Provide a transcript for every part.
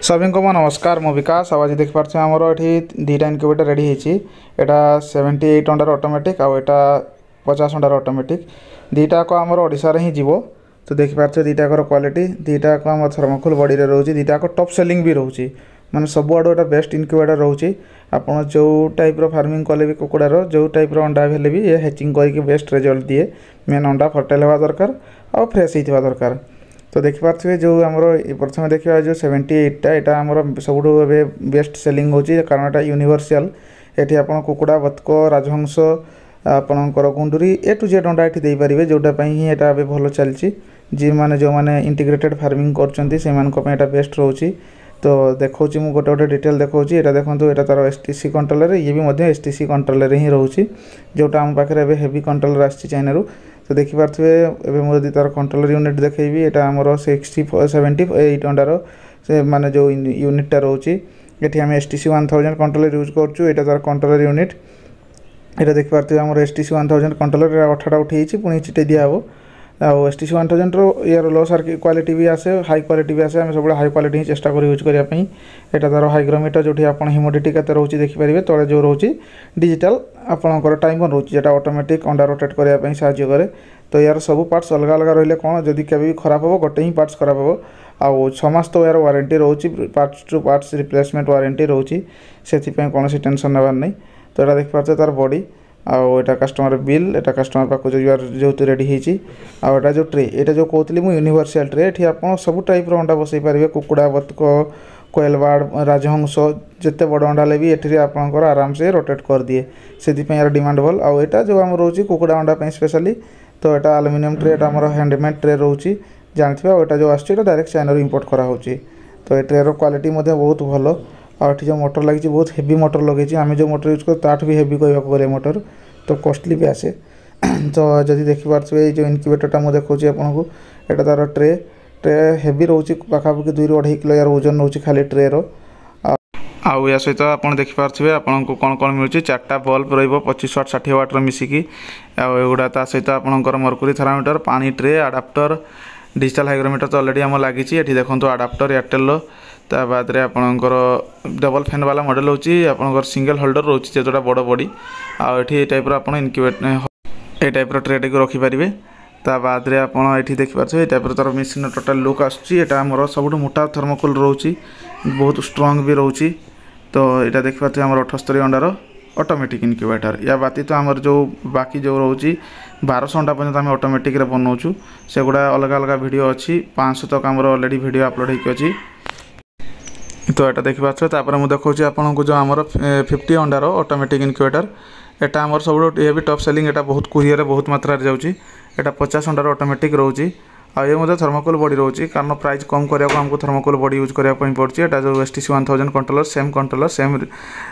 सभी को नमस्कार मु विकास आज देखिपारे आमर ये दुईटा इनक्यूबेटर रेडी होटा 78 अंडार ऑटोमेटिक आउटा 50 अंडार ऑटोमेटिक दुईटाक आमर ओडिशा ही जीव। तो देखिपारे दुईटाकर क्वालिटी दुईटाक आम थर्मोकोल बॉडी रे रोचे दुईटाक टॉप सेलिंग भी रोचे माने सब आड़ू एटा बेस्ट इनक्यूबेटर रोचे। आपड़ जो टाइप फार्मिंग कले भी कुकुड़ार जो टाइप अंडा हेल्ले भी ये हैचिंग करके बेस्ट रिजल्ट दिए। मेन अंडा फर्टाइल हवा दरकार और फ्रेश होता दरकार। तो देखिपारे जो आमर प्रथम देखा जो 78टा यहाँ आमर सब बेस्ट सेलिंग होची कारण एटा यूनिवर्सल ये आप कुकुड़ा बतक राजहंस आपणकर गुंडुरी ए टू जेड अंडा ये पारे जोटापी ही यहाँ भल चलती जी मैंने जो मैंने इंटीग्रेटेड फार्मिंग कर बेस्ट रोची। तो देखा मुझे गोटे गोटे डिटेल देखा यहाँ देखो यहाँ तार एसटीसी कंट्रोलर ये भी एसटीसी कंट्रोलर ही रोचे जोटा आम पाखे हेवी कंट्रोलर आसी चाइना। तो देखिपारे एवं मुझे तार कंट्रोलर यूनिट देखी यहाँ आमर 78 अंडार से माने जो यूनिटा रोचे ये आम STC 1000 कंट्रोलर यूज करूँ तार कंट्रोलर यूनिट यहाँ देखिपारे आम STC 1000 कंट्रोलर 8टा उठे पुणी चिटे दिहब आउ STC 1000 यार लो सार क्वालिटी भी आसे हाई क्वालिटी भी आसे आम सब हाई क्वालिटी ही चेष्टा कर यूज करने यहाँ तार हाइग्रोमीटर जो आप ह्यूमिडिटी के रोचे देखिपारे तले जो रोचे डिजिटल आपंकर टाइमर रोचे जो ऑटोमेटिक अंडा रोटेट करने साहाय्य करे। तो यार सब पार्ट्स अलग अलग रही कौन जदि केवे भी खराब हो गोटे ही पार्ट्स खराब हो आउ 6 मास तो यार वारंटी रोचे parts two parts replacement warranty रोचे से कौन टेंशन नबार नहीं। तो यहाँ देखिपारे तार बॉडी आउ एटा कस्टमर बिल एटा कस्टमर पाक जो रेडी होती आटा जो ट्रे यहाँ जो कहती मुझे यूनिवर्सल ट्रे ये आप सब टाइप अंडा बसई पारे कुकुड़ा बतक कोयल बार्ड राजहंस जिते बड़ अंडा भी ये आपंकर आराम से रोटेट कर दिए से यार डिमांड भल आउ यहाँ जो आम रोचे कुकुड़ा अंडा स्पेशली। तो यहाँ आलुमिनियम ट्रे यहाँ आम हैंडमेड ट्रे रोचे जानते हैं जो आस डायरेक्ट चाइना इंपोर्ट कराऊँ। तो ये ट्रेर क्वालिटी बहुत भल और जो मोटर लगी बहुत हेवी मोटर लगे आम जो मोटर यूज कर भी हेवी कहवाक गले मोटर तो कॉस्टली भी आसे। तो जदि देखिपारे जो इनक्यूबेटरटा मुझे देखा आपको यहाँ तार ट्रे ट्रे हेवी रोचे पाखापाखि 2 ରୁ 2.5 किलो यार ओजन रोचे खाली ट्रेर आउ या सहित आप देखिपारे आपको कौन कौन मिलूँ 4टा बल्ब र25 वाट 60 वाट मिसिकी आउगुड़ा ता सहित आपंकर मरकुरी थर्मामीटर पानी ट्रे आडाप्टर डिजिटल हाइग्रोमीटर तो अलरेडी आम लगी ये देखो आडाप्टर एयरटेल ता बाद आपणकर डबल फैन वाला मॉडल होची आपणकर सिंगल होल्डर रोची जोटा बड़ बॉडी आ ये टाइप आप इनक्यूबेट ये टाइप ट्रेड को रखिपारे। ता बाद आप देखिपारे ये टाइप तार मेसीन टोटाल लुक आसमर सब मोटा थर्मोकोल रोची बहुत स्ट्रंग भी रोची। तो यहाँ देखिपारे आम 78 अंडार ऑटोमेटिक इनक्यूबेटर या बाती तो आमर जो बाकी जो रोची 1200 अंडा पर्यटन आम ऑटोमेटिक बनाऊँ से गुड़ा अलग अलग वीडियो अच्छी 500 तक आमर ऑलरेडी वीडियो अपलोड होती। तो यहाँ देखिपारे मुझे देखा आपको जो आमर 50 अंडार ऑटोमेटिक इनक्यूबेटर यहाँ आमर सब ये भी टॉप सेलिंग यहाँ बहुत कुरियर बहुत मात्रा जाऊँगी 50 अंडार ऑटोमेटिक रोचे आ ये मतलब थर्मोकोल बॉडी रोचे कारण प्राइस कम करने आमको थर्मोकोल बॉडी यूज करने पड़े। यहाँ जो STC 1000 कंट्रोलर सेम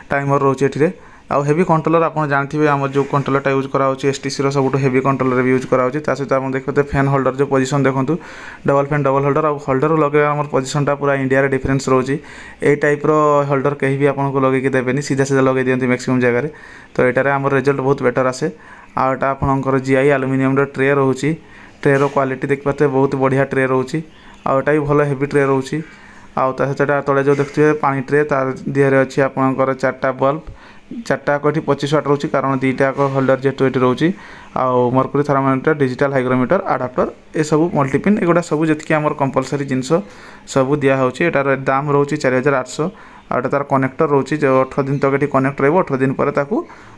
टाइमर रोचे ये आउ हेवी कंट्रोलर आप जानते हैं आम जो कंट्रोलर यूज कराऊँ STC सब हेवी कंट्रोलर भी यूज कराऊँ सहित आप देखते फैन होल्डर जो पोजिशन देखूँ डबल फैन डबल होल्डर आ होल्डर लगे आम पोजिशनटा पूरा इंडिया डिफरेन्स रोचे ये टाइप होल्डर कहीं भी आपको लगे देवेनि सीधा सीधा लगे दिखती मैक्सिमम जगह। तो यहाँ आम रिजल्ट बहुत बेटर आसे आटा आपंकर GI आलुमिनियम ट्रे रोचे ट्रेर क्वालिटी देखिए बहुत बढ़िया ट्रे रोचे आटा भी भल हेवी ट्रे रोचे आउ सहित तले जो देखते पानी ट्रे तार दिहरे अच्छी आपंकर 4टा बल्ब 4टा ये 25 वाट रोचे कारण 2टा होल्डर जेहेतु ये रोचे आउ मरकुरी थर्मामीटर डिजिटल हाइग्रोमीटर आडाप्टर ये सब मल्टीपिन एगुड़ा सब जी आम कंपलसरी जिनस सब दिखाई एटार दाम रोचे 4800 आटा तार कनेक्टर रोचे जो 18 दिन तक ये कनेक्ट रहा 18 दिन पर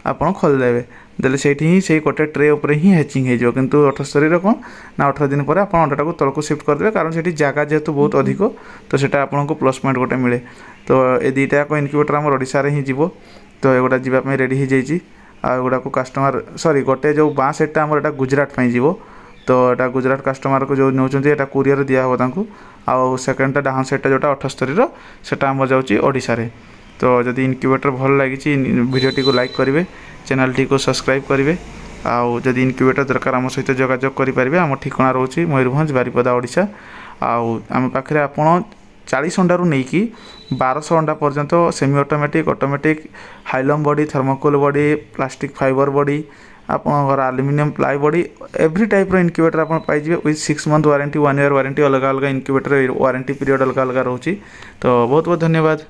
आप खोलदेवे देले से ही से गोटे ट्रे उपर ही हैचिंग हो किंतु 78 कौन ना 18 दिन पर आप अंडाटा को तलक शिफ्ट करदे कारण से जगह जेहेतु बहुत अधिक तो सेटा आपको प्लस पॉइंट गोटे मिले। तो ये दुईटा इनक्यूबेटर आम ओडिशा रे ही जीवो। तो एगुड़ा जावाई रेडी हो जाइए आगुड़ा को कस्टमर सॉरी गोटे जो बाँ सेटा आम गुजरात जीवो। तो यहाँ गुजरात कस्टमर को जो नौकरी कुरियर दिहब आउ सेकेंडटा डाउन सेटा जोटा 78 सेटा आम जाऊँगी ओडिशा रे। तो जदि इनक्यूबेटर भल लगी वीडियो को लाइक करेंगे चैनल टी को सब्सक्राइब करेंगे आउ जदि इनक्यूबेटर दरकार आम सहित जोगाजोग करेंगे आम ठिकाना रोचे मयूरभंज बारिपदा ओडिशा आउ आम पाखे आप 40 अंडा रू नहीं कि 1200 अंडा पर्यंत सेमी ऑटोमेटिक ऑटोमेटिक हाइलम body thermocol body plastic fibre body आपणकर aluminium ply body every type incubator आप पाइबे with 6 month warranty 1 year warranty अलग अलग इनक्यूबेटर वारंटी पीरियड अलग अलग रोचे। तो बहुत बहुत धन्यवाद।